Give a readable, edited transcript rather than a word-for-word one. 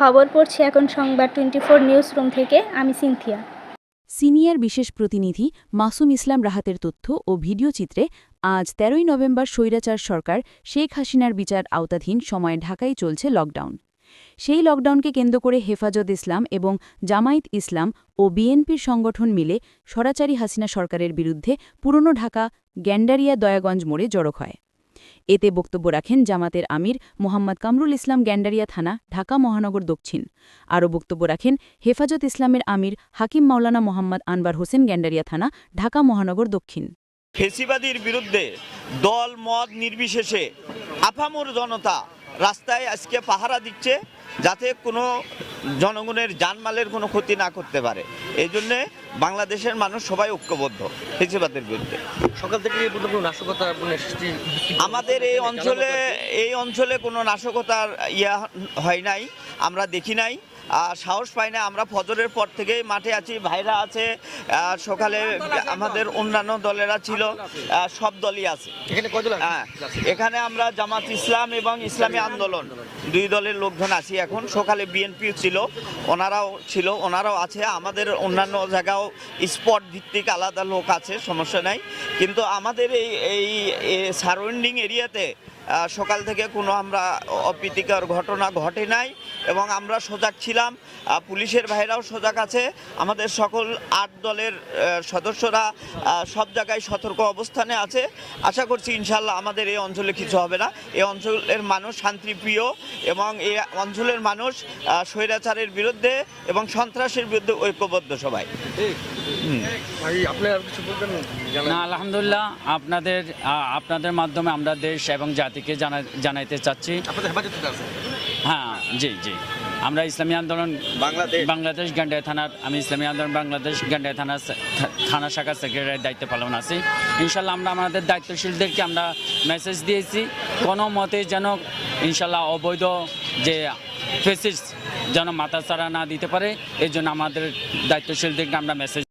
খবর পড়ছি এখন সংবাদ 24 নিউজ রুম থেকে। আমি সিনথিয়া। সিনিয়র বিশেষ প্রতিনিধি মাসুম ইসলাম রাহাতের তথ্য ও ভিডিও চিত্রে আজ ১৩ই নভেম্বর স্বৈরাচার সরকার শেখ হাসিনার বিচার আওতাধীন সময়ে ঢাকায় চলছে লকডাউন। সেই লকডাউনকে কেন্দ্র করে হেফাজত ইসলাম এবং জামায়াত ইসলাম ও বিএনপির সংগঠন মিলে স্বৈরাচারী হাসিনা সরকারের বিরুদ্ধে পুরনো ঢাকা গ্যান্ডারিয়া দয়াগঞ্জ মোড়ে জড়ো হয়। এতে বক্তব্য রাখেন জামাতের আমির মোহাম্মদ কামরুল ইসলাম গ্যান্ডারিয়া থানা, ঢাকা মহানগর দক্ষিণ। আরও বক্তব্য রাখেন হেফাজত ইসলামের আমির হাকিম মাওলানা মোহাম্মদ আনবার হোসেন গ্যান্ডারিয়া থানা, ঢাকা মহানগর দক্ষিণ। ফেসিবাদীর বিরুদ্ধে দল মত নির্বিশেষে আপামর জনতা রাস্তায় আজকে পাহারা দিচ্ছে, যাতে কোনো জনগণের জানমালের কোনো ক্ষতি না করতে পারে। এই জন্যে বাংলাদেশের মানুষ সবাই ঐক্যবদ্ধ ফেসিবাদের বিরুদ্ধে। সকাল থেকে নাশকতা আমাদের এই অঞ্চলে কোনো নাশকতার হয় নাই, আমরা দেখি নাই, সাহস পাই না। আমরা ফজরের পর থেকেই মাঠে আছি, ভাইরা আছে, সকালে আমাদের অন্যান্য দলেরা ছিল, সব দলই আছে এখানে। আমরা জামাত ইসলাম এবং ইসলামী আন্দোলন দুই দলের লোকজন আছি এখন। সকালে বিএনপি ছিল, ওনারাও আছে। আমাদের অন্যান্য জায়গাও স্পট ভিত্তিক আলাদা লোক আছে, সমস্যা নাই। কিন্তু আমাদের এই সারাউন্ডিং এরিয়াতে সকাল থেকে কোনো আমরা অপ্রীতিকর ঘটনা ঘটে নাই এবং আমরা সজাগ ছিলাম। পুলিশের ভাইরাও সজাগ আছে। আমাদের সকল 8 দলের সদস্যরা সব জায়গায় সতর্ক অবস্থানে আছে। আশা করছি ইনশাল্লাহ আমাদের এই অঞ্চলে কিছু হবে না। এই অঞ্চলের মানুষ শান্তিপ্রিয় এবং এই অঞ্চলের মানুষ স্বৈরাচারের বিরুদ্ধে এবং সন্ত্রাসের বিরুদ্ধে ঐক্যবদ্ধ সবাই। না, আলহামদুলিল্লাহ, আপনাদের মাধ্যমে আমরা দেশ এবং জাতিকে জানাইতে চাচ্ছি। হ্যাঁ, জি, আমরা ইসলামী আন্দোলন বাংলাদেশ গান্ডারিয়া থানার, আমি ইসলামী আন্দোলন বাংলাদেশ গান্ডারিয়া থানা শাখা সেক্রেটারির দায়িত্ব পালন আছি। ইনশাল্লাহ আমরা আমাদের দায়িত্বশীলদেরকে আমরা মেসেজ দিয়েছি, কোনো মতে যেন ইনশাল্লাহ অবৈধ যে ফেসিস যেন মাথাচাড়া না দিতে পারে, এই জন্য আমাদের দায়িত্বশীলদেরকে আমরা মেসেজ